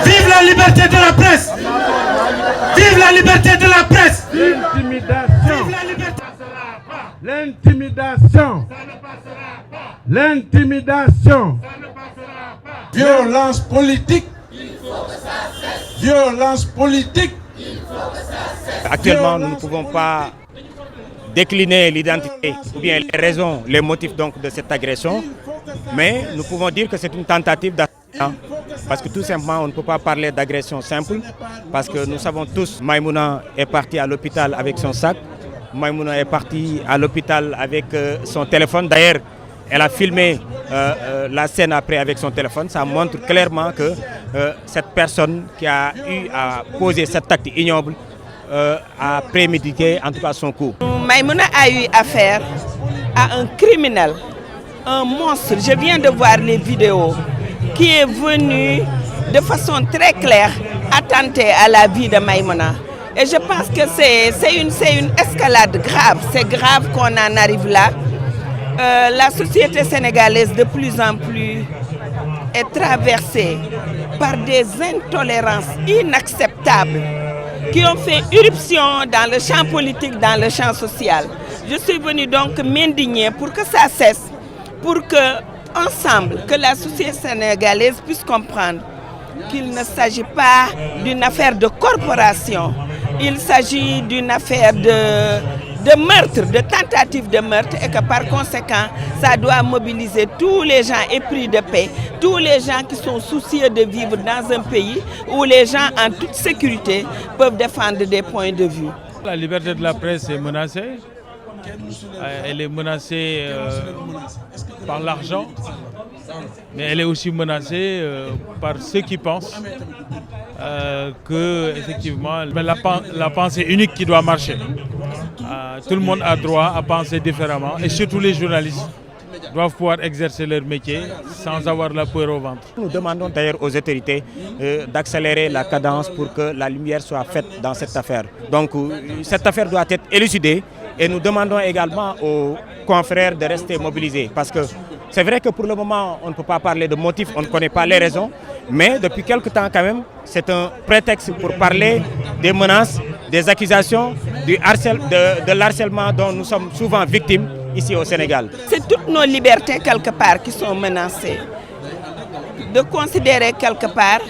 Vive la liberté de la presse! Vive la liberté de la presse! L'intimidation! Vive la liberté! L'intimidation! L'intimidation! Violence politique! Violence politique! Actuellement, nous ne pouvons pas décliner l'identité ou bien les raisons, les motifs donc de cette agression, mais nous pouvons dire que c'est une tentative d'assassinat. Parce que tout simplement, on ne peut pas parler d'agression simple, parce que nous savons tous, Maïmouna est partie à l'hôpital avec son sac, Maïmouna est partie à l'hôpital avec son téléphone. D'ailleurs, elle a filmé la scène après avec son téléphone. Ça montre clairement que cette personne qui a eu à poser cet acte ignoble a prémédité en tout cas son coup. Maïmouna a eu affaire à un criminel, un monstre. Je viens de voir les vidéos qui est venu de façon très claire attenter à la vie de Maïmouna. Et je pense que c'est une escalade grave. C'est grave qu'on en arrive là. La société sénégalaise de plus en plus est traversée par des intolérances inacceptables qui ont fait irruption dans le champ politique, dans le champ social. Je suis venue donc m'indigner pour que ça cesse, pour que, ensemble, que la société sénégalaise puisse comprendre qu'il ne s'agit pas d'une affaire de corporation, il s'agit d'une affaire de meurtre, de tentative de meurtre, et que par conséquent, ça doit mobiliser tous les gens épris de paix, tous les gens qui sont soucieux de vivre dans un pays où les gens en toute sécurité peuvent défendre des points de vue. La liberté de la presse est menacée. Elle est menacée par l'argent, mais elle est aussi menacée par ceux qui pensent que effectivement la pensée unique qui doit marcher. Tout le monde a droit à penser différemment et surtout les journalistes doivent pouvoir exercer leur métier sans avoir la peur au ventre. Nous demandons d'ailleurs aux autorités d'accélérer la cadence pour que la lumière soit faite dans cette affaire. Donc cette affaire doit être élucidée et nous demandons également aux confrères de rester mobilisés parce que c'est vrai que pour le moment on ne peut pas parler de motifs, on ne connaît pas les raisons, mais depuis quelque temps quand même c'est un prétexte pour parler des menaces, des accusations, de l'harcèlement dont nous sommes souvent victimes ici au Sénégal. C'est toutes nos libertés quelque part qui sont menacées. De considérer quelque part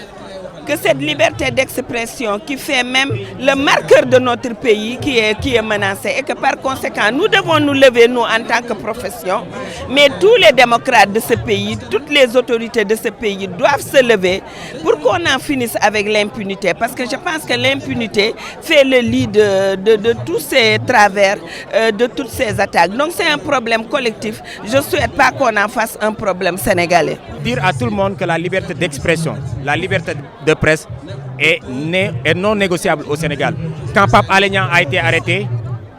que cette liberté d'expression qui fait même le marqueur de notre pays qui est menacé et que par conséquent nous devons nous lever nous en tant que profession, mais tous les démocrates de ce pays, toutes les autorités de ce pays doivent se lever pour qu'on en finisse avec l'impunité, parce que je pense que l'impunité fait le lit de tous ces travers, de toutes ces attaques. Donc c'est un problème collectif, je ne souhaite pas qu'on en fasse un problème sénégalais. Dire à tout le monde que la liberté d'expression, la liberté de presse est non négociable au Sénégal. Quand Pape Alé Niang a été arrêté,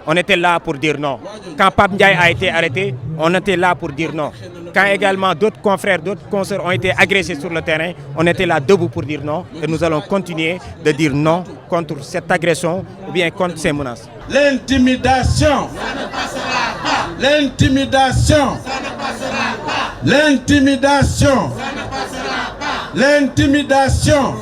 on était là pour dire non. Quand Pape Ndiaye a été arrêté, on était là pour dire non. Quand également d'autres confrères, d'autres consoeurs ont été agressés sur le terrain, on était là debout pour dire non. Et nous allons continuer de dire non contre cette agression ou bien contre ces menaces. L'intimidation! Ça ne passera pas! L'intimidation! Ça ne passera pas! L'intimidation! Ça ne passera pas! L'intimidation!